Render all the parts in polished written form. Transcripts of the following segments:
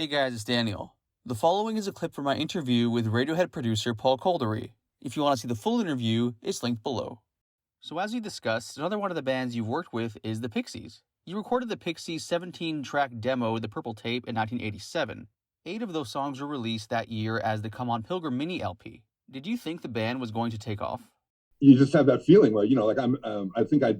Hey guys, it's Daniel. The following is a clip from my interview with Radiohead producer Paul Koderie. If you want to see the full interview, it's linked below. So as we discussed, another one of the bands you've worked with is the Pixies. You recorded the Pixies' 17-track demo, The Purple Tape, in 1987. 8 of those songs were released that year as the On Pilgrim mini LP. Did you think the band was going to take off? You just have that feeling where, I think I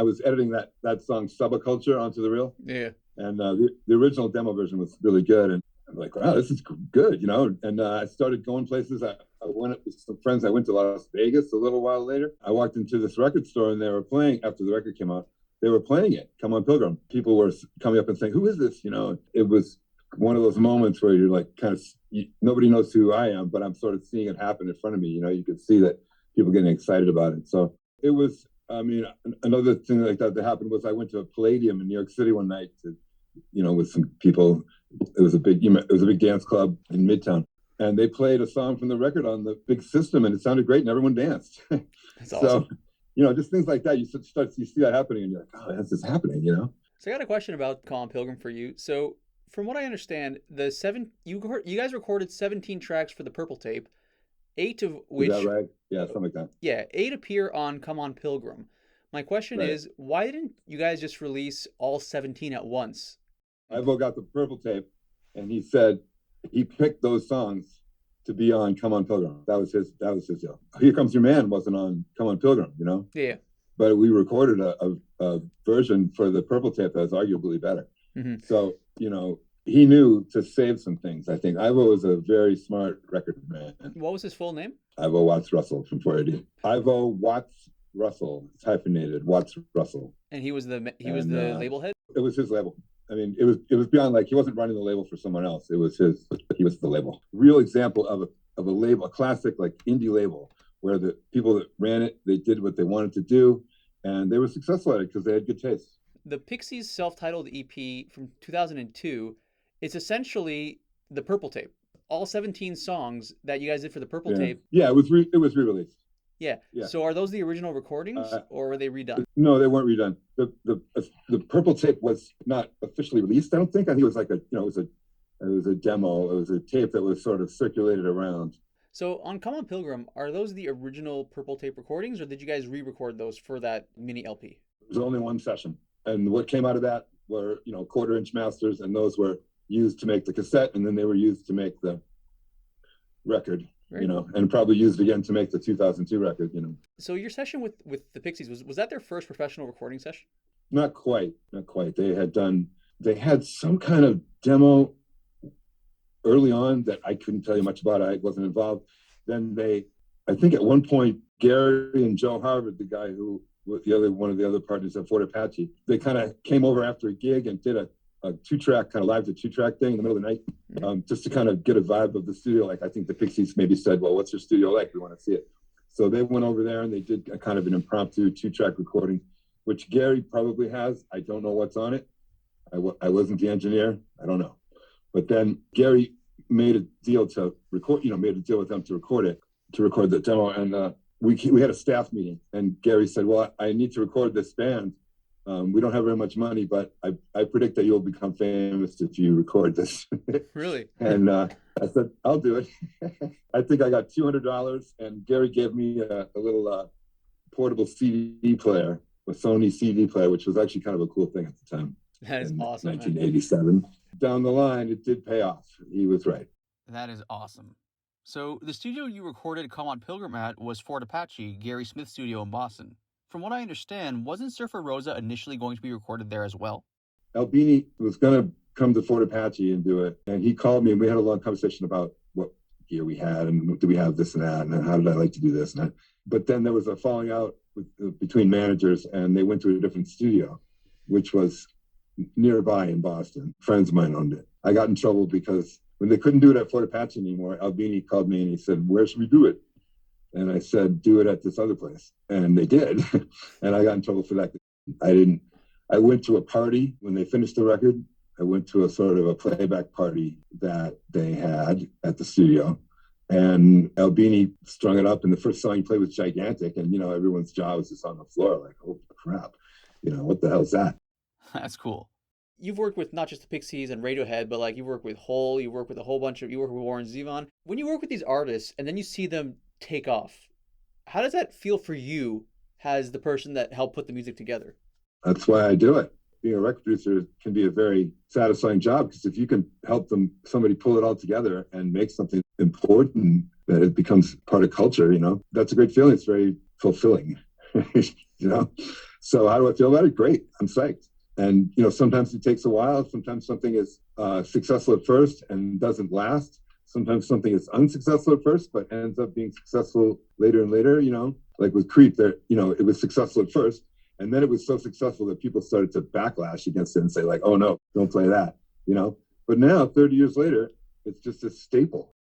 was editing that song Subculture onto the reel. Yeah. And the original demo version was really good. And I'm like, wow, this is good, And I started going places. I went with some friends. I went to Las Vegas a little while later. I walked into this record store and they were playing, after the record came out, they were playing it, Come On Pilgrim. People were coming up and saying, who is this? It was one of those moments where you're like, nobody knows who I am, but I'm sort of seeing it happen in front of me. You could see that people getting excited about it. So it was, another thing like that happened was I went to a Palladium in New York City one night to, with some people. It was a big dance club in Midtown, and they played a song from the record on the big system, and it sounded great, and everyone danced. That's awesome. So, just things like that. You see that happening, and you're like, oh, that's just happening, So I got a question about Come On Pilgrim for you. So from what I understand, you guys recorded 17 tracks for the Purple Tape, 8 of which... Is that right? Yeah, something like that. Yeah, 8 appear on Come On Pilgrim. My question is, why didn't you guys just release all 17 at once? Ivo got the Purple Tape, and he said he picked those songs to be on Come On Pilgrim. That was his deal. Here Comes Your Man wasn't on Come On Pilgrim, Yeah. But we recorded a version for the Purple Tape that was arguably better. Mm-hmm. So, he knew to save some things, I think. Ivo was a very smart record man. What was his full name? Ivo Watts Russell from 4AD. Ivo Watts Russell. It's hyphenated, Watts Russell. And he was the label head? It was his label. I mean, it was beyond, like, he wasn't running the label for someone else. He was the label. Real example of a label, a classic, like, indie label, where the people that ran it, they did what they wanted to do, and they were successful at it because they had good taste. The Pixies' self-titled EP from 2002, it's essentially the Purple Tape. All 17 songs that you guys did for the Purple Tape. Yeah, it was re-released. Yeah. So are those the original recordings, or were they redone? No, they weren't redone. The Purple Tape was not officially released, I don't think. I think it was like it was a demo. It was a tape that was sort of circulated around. So on Come On Pilgrim, are those the original Purple Tape recordings, or did you guys re-record those for that mini LP? There was only one session. And what came out of that were, quarter-inch masters, and those were used to make the cassette, and then they were used to make the record. And probably used again to make the 2002 record, So your session with the Pixies, was that their first professional recording session? Not quite. They had some kind of demo early on that I couldn't tell you much about. I wasn't involved. Then I think at one point, Gary and Joe Harvard, the guy who was one of the other partners at Fort Apache, they kind of came over after a gig and did a 2-track, kind of live to 2-track thing in the middle of the night, just to kind of get a vibe of the studio. Like, I think the Pixies maybe said, well, what's your studio like? We want to see it. So they went over there and they did a kind of an impromptu 2-track recording, which Gary probably has. I don't know what's on it. I wasn't the engineer. I don't know. But then Gary made a deal to record, made a deal with them to record the demo. And we had a staff meeting, and Gary said, well, I need to record this band. We don't have very much money, but I predict that you'll become famous if you record this. Really? And I said, I'll do it. I think I got $200, and Gary gave me a little portable CD player, a Sony CD player, which was actually kind of a cool thing at the time. That is awesome. 1987. Man. Down the line, it did pay off. He was right. That is awesome. So the studio you recorded Come On Pilgrim at was Fort Apache, Gary Smith's studio in Boston. From what I understand, wasn't Surfer Rosa initially going to be recorded there as well? Albini was going to come to Fort Apache and do it. And he called me, and we had a long conversation about what gear we had, and do we have this and that, and how did I like to do this and that. But then there was a falling out between managers, and they went to a different studio, which was nearby in Boston. Friends of mine owned it. I got in trouble because when they couldn't do it at Fort Apache anymore, Albini called me and he said, where should we do it? And I said, do it at this other place. And they did. And I got in trouble for that. I went to a party when they finished the record. I went to a sort of a playback party that they had at the studio. And Albini strung it up, and the first song he played was gigantic. And, everyone's jaw was just on the floor, like, oh, crap. What the hell is that? That's cool. You've worked with not just the Pixies and Radiohead, but like you work with Hole, you work with a whole bunch of, you work with Warren Zevon. When you work with these artists and then you see them take off, how does that feel for you as the person that helped put the music together? That's why I do it. Being a record producer can be a very satisfying job because if you can help somebody pull it all together and make something important that it becomes part of culture, that's a great feeling. It's very fulfilling, you know? So how do I feel about it? Great. I'm psyched. And, sometimes it takes a while. Sometimes something is successful at first and doesn't last. Sometimes something is unsuccessful at first, but ends up being successful later and later, like with Creep there, it was successful at first. And then it was so successful that people started to backlash against it and say like, oh no, don't play that, But now 30 years later, it's just a staple.